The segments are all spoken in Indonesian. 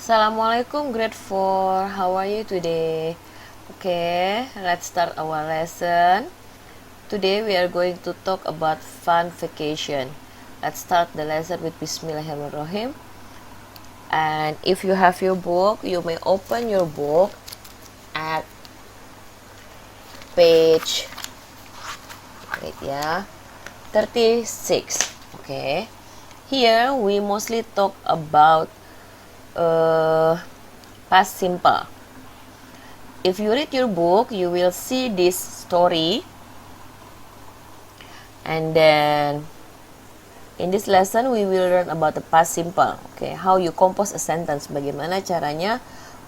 Assalamualaikum grade 4. How are you today? Okay, let's start our lesson. Today we are going to talk about fun vacation. Let's start the lesson with Bismillahirrahmanirrahim. And if you have your book, you may open your book at page 36. Okay. Here we mostly talk about past simple. If you read your book, you will see this story, and then in this lesson we will learn about the past simple. Okay, how you compose a sentence, bagaimana caranya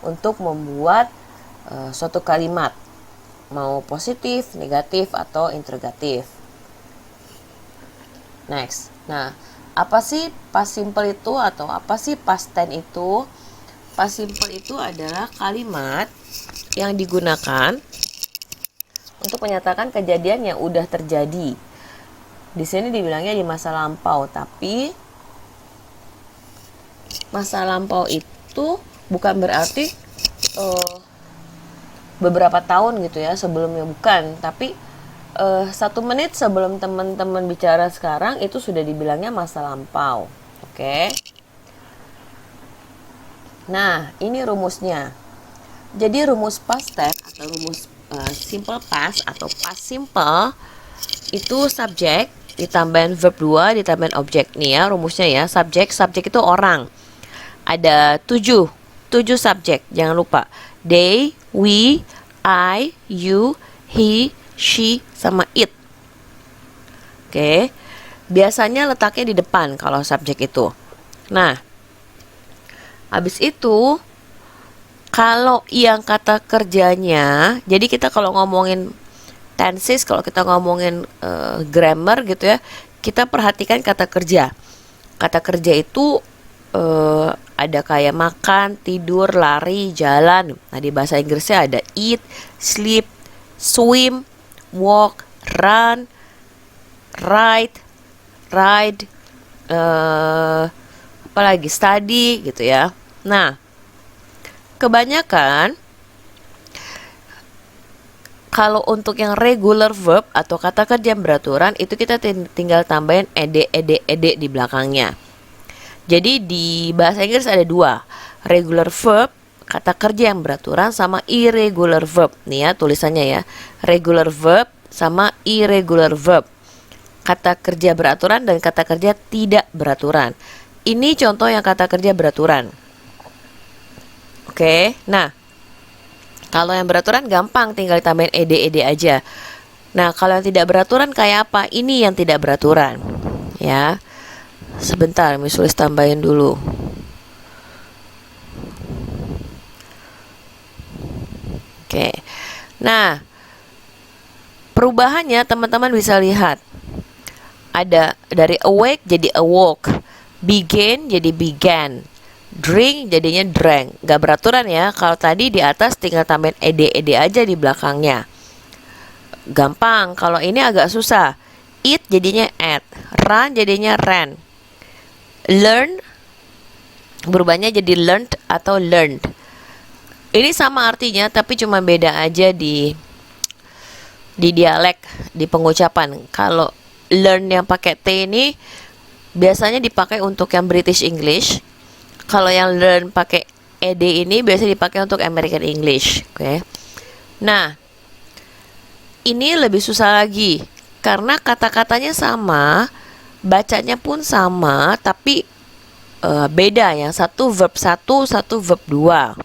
untuk membuat suatu kalimat, mau positif, negatif, atau interrogatif. Next, nah, apa sih past simple itu atau apa sih past tense itu? Past simple itu adalah kalimat yang digunakan untuk menyatakan kejadian yang udah terjadi. Di sini dibilangnya di masa lampau, tapi masa lampau itu bukan berarti beberapa tahun gitu ya sebelumnya, bukan, tapi 1 menit sebelum teman-teman bicara sekarang itu sudah dibilangnya masa lampau. Oke. Nah, ini rumusnya. Jadi rumus past tense atau rumus simple past atau past simple itu subjek ditambahin verb 2 ditambahin objek. Nih ya rumusnya ya, subjek itu orang. Ada 7 subjek, jangan lupa. They, we, I, you, he, she, sama it. Oke. Biasanya letaknya di depan kalau subjek itu. Nah, habis itu kalau yang kata kerjanya, jadi kita kalau ngomongin tenses, kalau kita ngomongin grammar gitu ya, kita perhatikan kata kerja. Kata kerja itu ada kayak makan, tidur, lari, jalan. Nah, di bahasa Inggrisnya ada eat, sleep, swim, walk, run, ride, apalagi study gitu ya. Nah, kebanyakan kalau untuk yang regular verb atau kata kerja yang beraturan itu kita tinggal tambahin ed di belakangnya. Jadi di bahasa Inggris ada 2, regular verb, kata kerja yang beraturan, sama irregular verb. Nih ya tulisannya ya, regular verb sama irregular verb. Kata kerja beraturan dan kata kerja tidak beraturan. Ini contoh yang kata kerja beraturan. Oke, nah kalau yang beraturan gampang, tinggal tambahin ed aja. Nah, kalau yang tidak beraturan kayak apa? Ini yang tidak beraturan. Ya. Sebentar, Miss Sulis tambahin dulu. Oke. Nah, perubahannya teman-teman bisa lihat. Ada dari awake jadi awoke, begin jadi began, drink jadinya drank. Gak beraturan ya. Kalau tadi di atas tinggal tambahin ed aja di belakangnya. Gampang. Kalau ini agak susah. Eat jadinya ate, run jadinya ran, learn berubahnya jadi learned atau learned. Ini sama artinya tapi cuma beda aja di dialek, di pengucapan. Kalau learn yang pakai T ini biasanya dipakai untuk yang British English. Kalau yang learn pakai ed ini biasanya dipakai untuk American English. Oke. Nah, ini lebih susah lagi karena kata-katanya sama, bacanya pun sama, tapi beda. Yang satu verb 1, satu verb 2.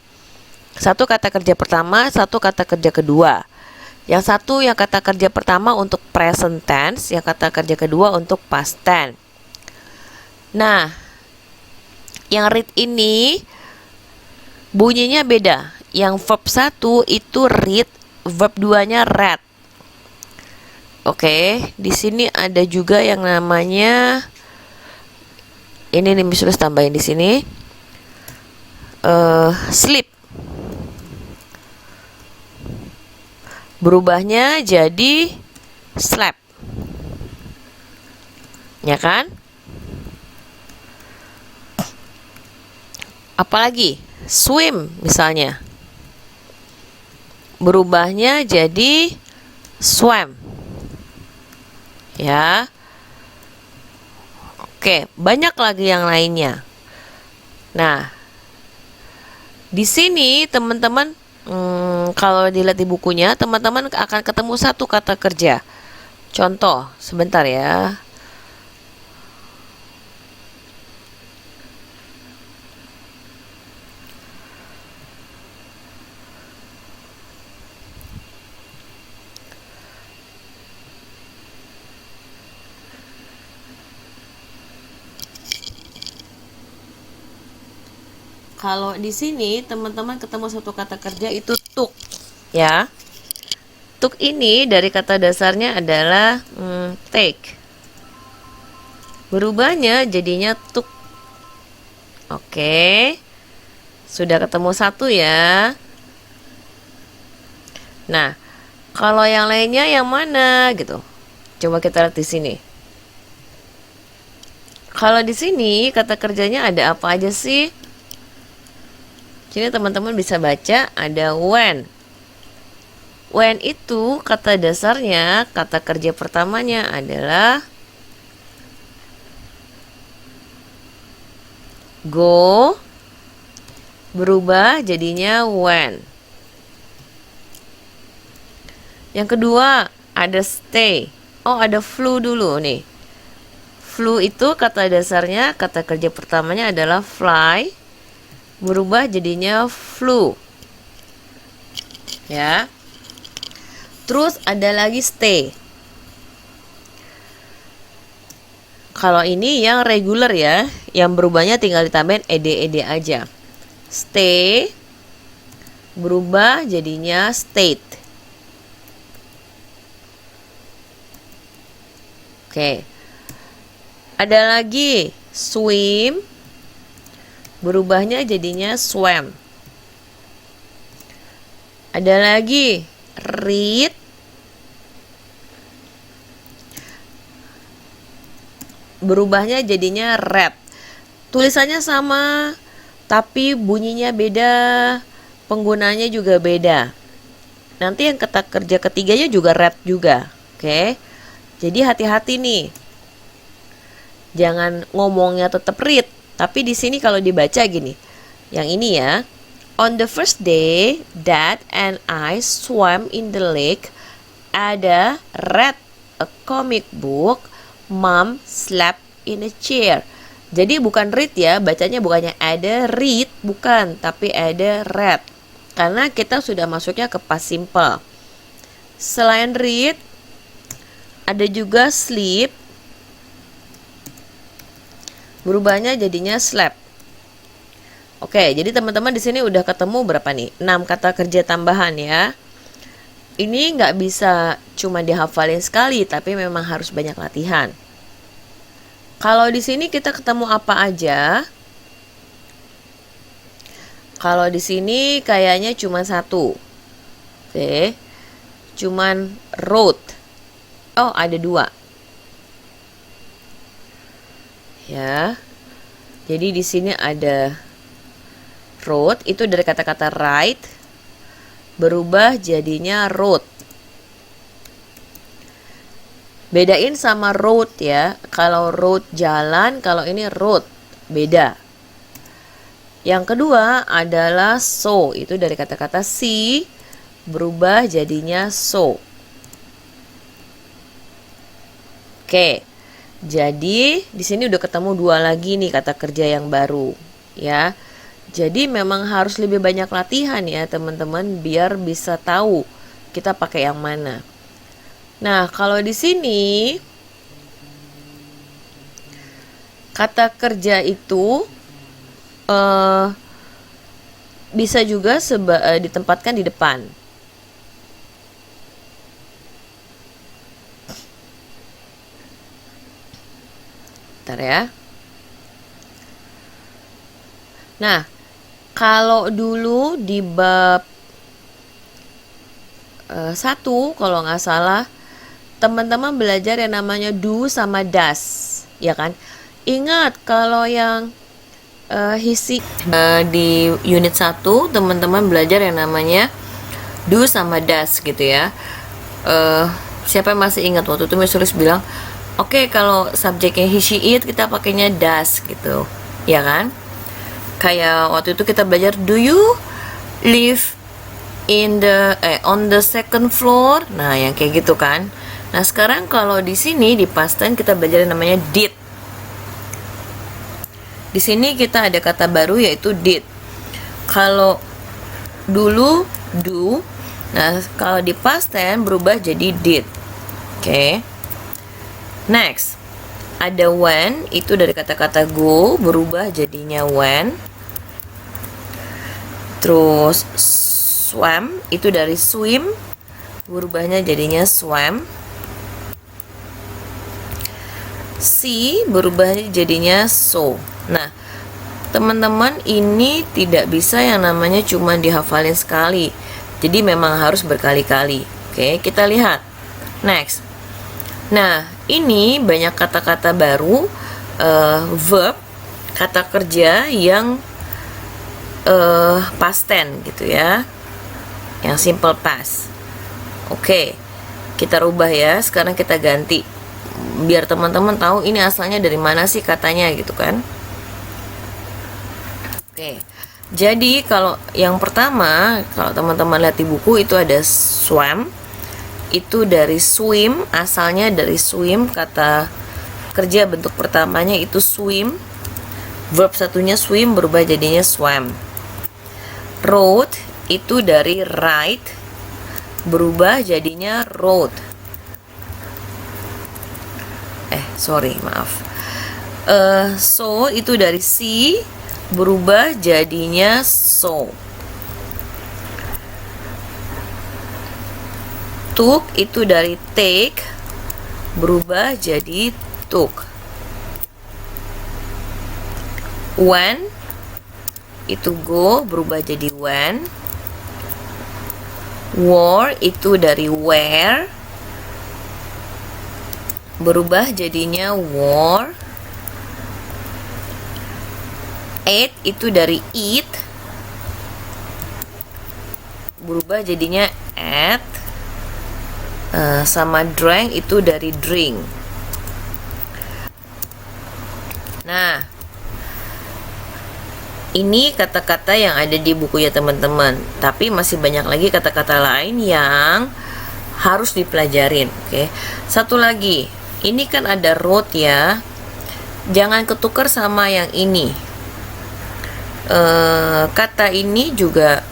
Satu kata kerja pertama, satu kata kerja kedua. Yang satu yang kata kerja pertama untuk present tense, yang kata kerja kedua untuk past tense. Nah, yang read ini bunyinya beda. Yang verb 1 itu read, verb 2-nya read. Oke, di sini ada juga yang namanya ini nih, misalnya tambahin di sini sleep. Berubahnya jadi slept. Ya kan? Apalagi swim misalnya. Berubahnya jadi swam. Ya. Oke, banyak lagi yang lainnya. Nah, di sini teman-teman kalau dilihat di bukunya, teman-teman akan ketemu satu kata kerja. Contoh, sebentar ya. Kalau di sini teman-teman ketemu satu kata kerja itu took, ya. Took ini dari kata dasarnya adalah take. Berubahnya jadinya took. Oke. Sudah ketemu satu ya. Nah, kalau yang lainnya yang mana gitu? Coba kita lihat di sini. Kalau di sini kata kerjanya ada apa aja sih? Jadi teman-teman bisa baca ada when. When itu kata dasarnya, kata kerja pertamanya adalah go, berubah jadinya when. Yang kedua ada stay. Oh, ada flew dulu nih. Flew itu kata dasarnya, kata kerja pertamanya adalah fly, berubah jadinya flew. Ya. Terus ada lagi stay. Kalau ini yang regular ya, yang berubahnya tinggal ditambahin ed aja. Stay berubah jadinya state. Oke. Ada lagi swim, berubahnya jadinya swam. Ada lagi read, berubahnya jadinya read. Tulisannya sama, tapi bunyinya beda, penggunanya juga beda. Nanti yang kata kerja ketiganya juga read juga. Oke. Jadi hati-hati nih. Jangan ngomongnya tetap read, tapi di sini kalau dibaca gini. Yang ini ya. On the first day, Dad and I swam in the lake. Ada read a comic book. Mom slept in a chair. Jadi bukan read ya, bacanya bukannya ada read, bukan, tapi ada read. Karena kita sudah masuknya ke past simple. Selain read, ada juga sleep. Berubahnya jadinya slept. Oke, jadi teman-teman di sini udah ketemu berapa nih? 6 kata kerja tambahan ya. Ini nggak bisa cuma dihafalin sekali, tapi memang harus banyak latihan. Kalau di sini kita ketemu apa aja? Kalau di sini kayaknya cuma satu. Oke. Cuman road. Oh, ada 2. Ya. Jadi di sini ada road, itu dari kata-kata ride berubah jadinya road. Bedain sama road ya. Kalau road jalan, kalau ini road beda. Yang kedua adalah so, itu dari kata-kata see berubah jadinya so. Oke. Jadi di sini udah ketemu 2 lagi nih kata kerja yang baru ya. Jadi memang harus lebih banyak latihan ya teman-teman biar bisa tahu kita pakai yang mana. Nah, kalau di sini kata kerja itu bisa juga ditempatkan di depan. Bentar ya. Nah, kalau dulu di bab 1 kalau nggak salah, teman-teman belajar yang namanya do sama does, ya kan? Ingat kalau yang Di unit 1 teman-teman belajar yang namanya do sama does gitu ya. Siapa yang masih ingat waktu itu Miss Sulis bilang, oke, kalau subjeknya he, she, it kita pakainya does gitu, ya kan? Kayak waktu itu kita belajar, do you live on the second floor? Nah, yang kayak gitu kan. Nah, sekarang kalau di sini di past tense kita belajar yang namanya did. Di sini kita ada kata baru yaitu did. Kalau dulu do, nah kalau di past tense berubah jadi did. Oke. Next, ada when, itu dari kata-kata go berubah jadinya when. Terus swam, itu dari swim berubahnya jadinya swam. See berubahnya jadinya saw. Nah, teman-teman, ini tidak bisa yang namanya cuma dihafalin sekali. Jadi memang harus berkali-kali. Oke, kita lihat. Next. Nah, ini banyak kata-kata baru, verb, kata kerja yang past tense gitu ya. Yang simple past. Oke, kita rubah ya. Sekarang kita ganti. Biar teman-teman tahu ini asalnya dari mana sih katanya gitu kan. Oke, jadi kalau yang pertama, kalau teman-teman lihat di buku itu ada swam, itu dari swim, asalnya dari swim, kata kerja bentuk pertamanya itu swim, verb satunya swim berubah jadinya swam. Wrote itu dari write berubah jadinya wrote. So itu dari see berubah jadinya saw. Took itu dari take berubah jadi took. When itu go berubah jadi when. Wore itu dari wear berubah jadinya wore. Ate itu dari eat berubah jadinya ate. Sama drank itu dari drink. Nah, ini kata-kata yang ada di buku ya teman-teman. Tapi masih banyak lagi kata-kata lain yang harus dipelajarin. Oke. Satu lagi, ini kan ada wrote ya. Jangan ketukar sama yang ini. Kata ini juga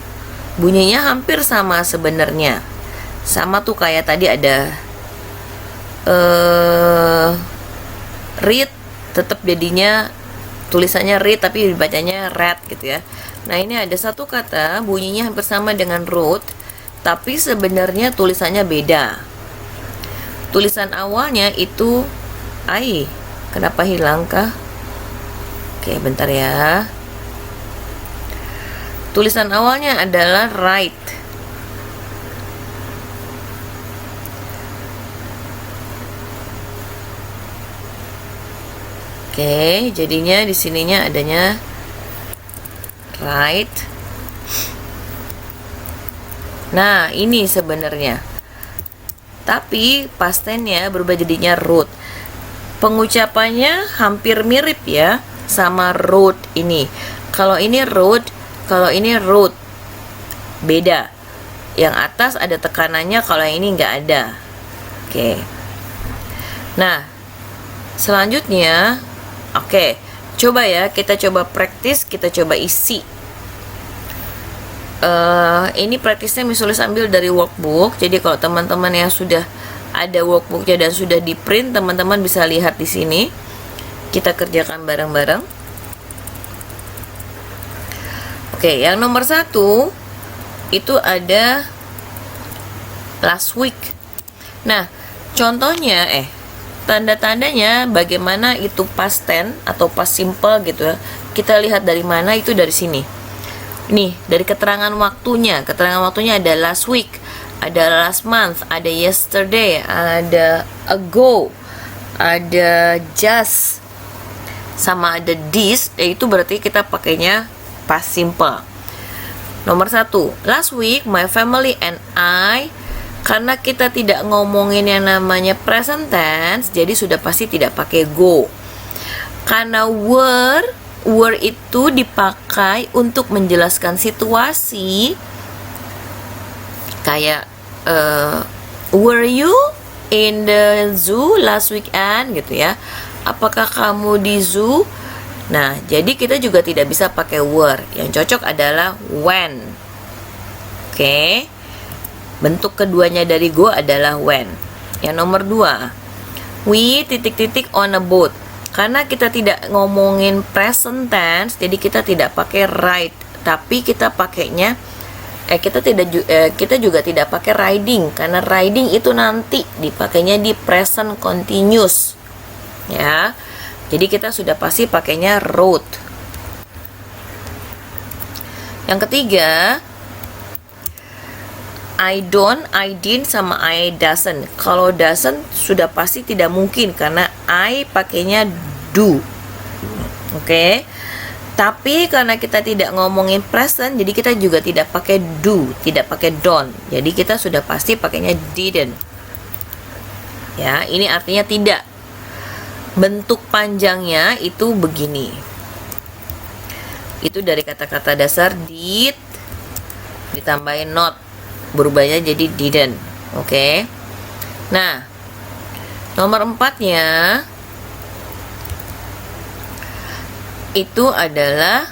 bunyinya hampir sama sebenarnya. Sama tuh kayak tadi ada read, tetap jadinya tulisannya read tapi dibacanya read gitu ya. Nah, ini ada satu kata bunyinya hampir sama dengan wrote, tapi sebenarnya tulisannya beda. Tulisan awalnya itu I. Kenapa hilang kah? Oke, bentar ya. Tulisan awalnya adalah write. Oke, jadinya di sininya adanya write. Nah, ini sebenarnya. Tapi past tense-nya berubah jadinya wrote. Pengucapannya hampir mirip ya sama wrote ini. Kalau ini wrote, kalau ini wrote. Beda. Yang atas ada tekanannya, kalau yang ini nggak ada. Oke. Nah, selanjutnya, oke, coba ya, kita coba praktis, kita coba isi. Ini praktisnya Miss Sulis ambil dari workbook. Jadi kalau teman-teman yang sudah ada workbooknya dan sudah di print, teman-teman bisa lihat di sini. Kita kerjakan bareng-bareng. Oke, yang nomor 1 itu ada last week. Nah, contohnya tanda-tandanya bagaimana itu past tense atau past simple gitu ya. Kita lihat dari mana, itu dari sini. Nih, dari keterangan waktunya. Keterangan waktunya ada last week, ada last month, ada yesterday, ada ago, ada just. sama ada this, itu berarti kita pakainya past simple. Nomor 1, last week my family and I, karena kita tidak ngomongin yang namanya present tense, jadi sudah pasti tidak pakai go. Karena were itu dipakai untuk menjelaskan situasi, kayak were you in the zoo last weekend gitu ya, apakah kamu di zoo. Nah, jadi kita juga tidak bisa pakai were, yang cocok adalah when. Oke. Bentuk keduanya dari go adalah when. Yang nomor 2, we on a boat. Karena kita tidak ngomongin present tense, jadi kita tidak pakai ride, tapi kita pakainya kita juga tidak pakai riding, karena riding itu nanti dipakainya di present continuous. Ya. Jadi kita sudah pasti pakainya rode. Yang ketiga, I don't, I didn't, sama I doesn't. Kalau doesn't sudah pasti tidak mungkin karena I pakainya do. Oke. Tapi karena kita tidak ngomongin present, jadi kita juga tidak pakai do, tidak pakai don't. Jadi kita sudah pasti pakainya didn't. Ya, ini artinya tidak. Bentuk panjangnya itu begini. Itu dari kata-kata dasar did ditambahin not, berubahnya jadi didn't. Oke. Nah, nomor 4-nya itu adalah,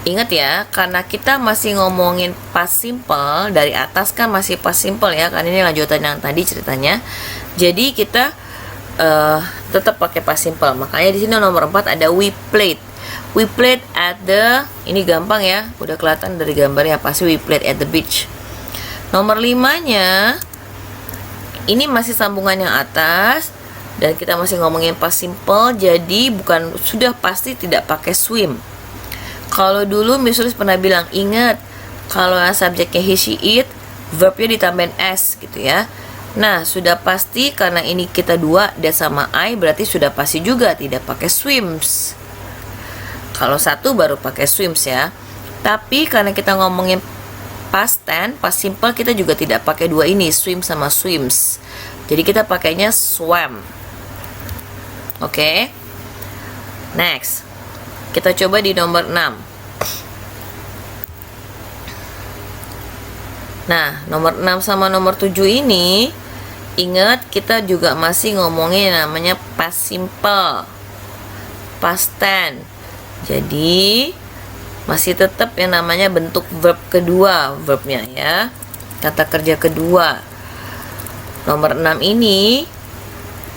ingat ya, karena kita masih ngomongin past simple, dari atas kan masih past simple ya, karena ini lanjutan yang tadi ceritanya. Jadi kita tetap pakai past simple. Makanya di sini nomor 4 ada we played. We played at the, ini gampang ya, udah kelihatan dari gambarnya, pasti we played at the beach. Nomor 5-nya ini masih sambungan yang atas dan kita masih ngomongin past simple, jadi sudah pasti tidak pakai swim. Kalau dulu Miss Sulis pernah bilang, ingat kalau subjeknya he, she, it, verbnya ditambahin s gitu ya. Nah, sudah pasti karena ini kita dua, dia sama I, berarti sudah pasti juga tidak pakai swims. Kalau satu baru pakai swims ya. Tapi karena kita ngomongin past tense, past simple, kita juga tidak pakai dua ini, swim sama swims. Jadi kita pakainya swam. Oke. Next. Kita coba di nomor 6. Nah, nomor 6 sama nomor 7 ini, ingat kita juga masih ngomongin yang namanya past simple, past tense. Jadi masih tetap yang namanya bentuk verb kedua, verbnya ya, kata kerja kedua. Nomor 6 ini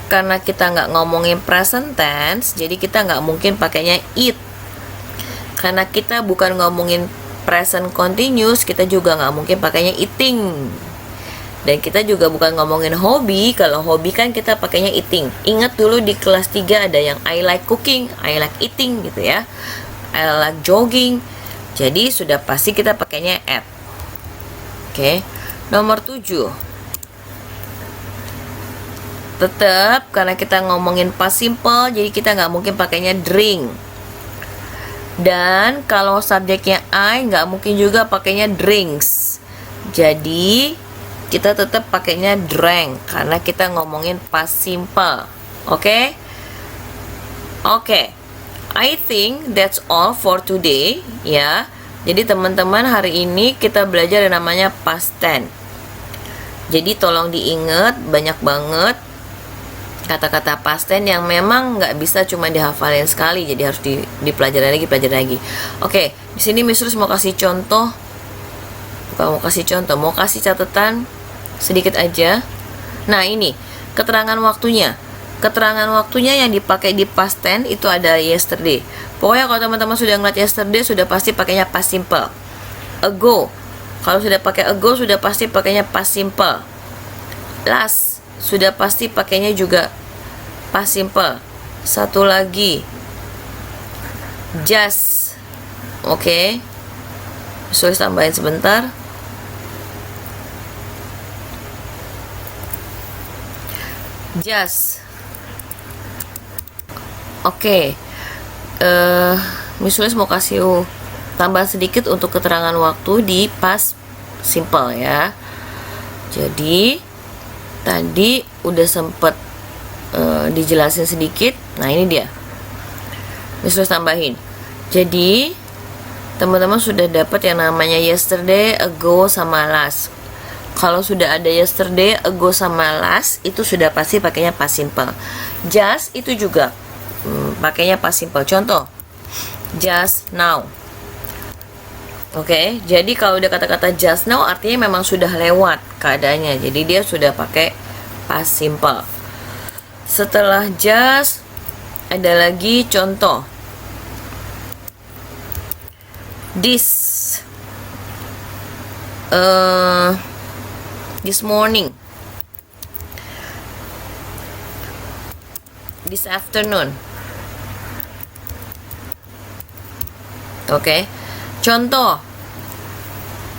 karena kita nggak ngomongin present tense, jadi kita nggak mungkin pakainya it. Karena kita bukan ngomongin present continuous, kita juga nggak mungkin pakainya eating. Dan kita juga bukan ngomongin hobi. Kalau hobi kan kita pakainya eating. Ingat dulu di kelas 3 ada yang I like cooking, I like eating gitu ya, I like jogging. Jadi sudah pasti kita pakainya at. Oke. Nomor 7, tetap karena kita ngomongin past simple, jadi kita nggak mungkin pakainya drink. Dan kalau subjeknya I, nggak mungkin juga pakainya drinks. Jadi kita tetap pakainya drank karena kita ngomongin past simple. Oke? Oke. I think that's all for today ya. Jadi teman-teman, hari ini kita belajar yang namanya past tense. Jadi tolong diingat, banyak banget kata-kata past tense yang memang nggak bisa cuma dihafalin sekali, jadi harus dipelajari lagi. Oke, di sini Miss Sulis mau kasih contoh, mau kasih catatan sedikit aja. Nah, ini keterangan waktunya. Keterangan waktunya yang dipakai di past tense itu ada yesterday. Pokoknya kalau teman-teman sudah ngeliat yesterday, sudah pasti pakainya past simple. Ago, kalau sudah pakai ago, sudah pasti pakainya past simple. Last, sudah pasti pakainya juga past simple. Satu lagi, just. Oke. Sulis tambahin sebentar. Just. Oke, Miss Sulis mau kasih tambahan sedikit untuk keterangan waktu di past simple ya. Jadi tadi udah sempet dijelasin sedikit. Nah ini dia, Miss Sulis tambahin. Jadi teman-teman sudah dapat yang namanya yesterday, ago, sama last. Kalau sudah ada yesterday, ago, sama last, itu sudah pasti pakainya past simple. Just itu juga pakainya past simple. Contoh, just now. Oke, jadi kalau udah kata-kata just now artinya memang sudah lewat keadaannya. Jadi dia sudah pakai past simple. Setelah just ada lagi contoh. This morning, this afternoon. Oke. Contoh,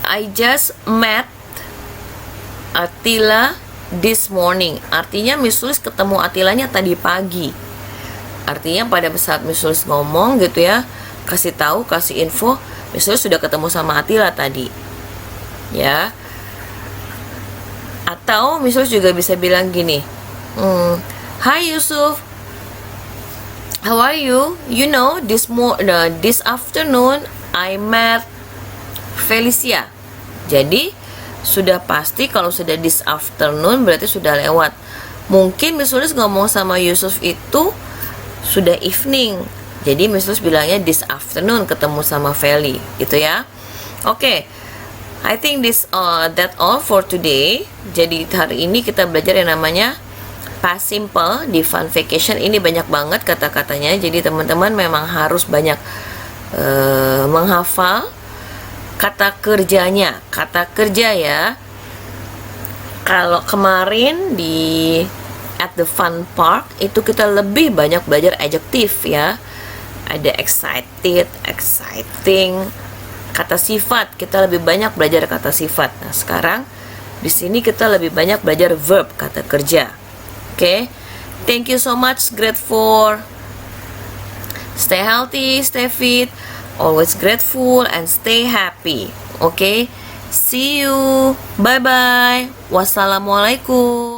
I just met Attila this morning. Artinya Miss Sulis ketemu Attilanya tadi pagi. Artinya pada saat Miss Sulis ngomong gitu ya, kasih tahu, kasih info, Miss Sulis sudah ketemu sama Attila tadi. Ya. Atau Miss Sulis juga bisa bilang gini, Hi Yusuf, how are you? You know, this afternoon I met Felicia. Jadi sudah pasti kalau sudah this afternoon berarti sudah lewat. Mungkin Miss Sulis ngomong sama Yusuf itu sudah evening. Jadi Miss Sulis bilangnya this afternoon ketemu sama Feli, gitu ya. Oke. I think that all for today. Jadi hari ini kita belajar yang namanya past simple di Fun Vacation. Ini banyak banget kata-katanya. Jadi teman-teman memang harus banyak menghafal kata kerjanya. Kata kerja ya. Kalau kemarin di at the fun park itu kita lebih banyak belajar adjektif ya. Ada excited, exciting. Kata sifat, kita lebih banyak belajar kata sifat. Nah, sekarang di sini kita lebih banyak belajar verb, kata kerja. Oke. Thank you so much, grateful. Stay healthy, stay fit, always grateful and stay happy. Oke. See you. Bye bye. Wassalamualaikum.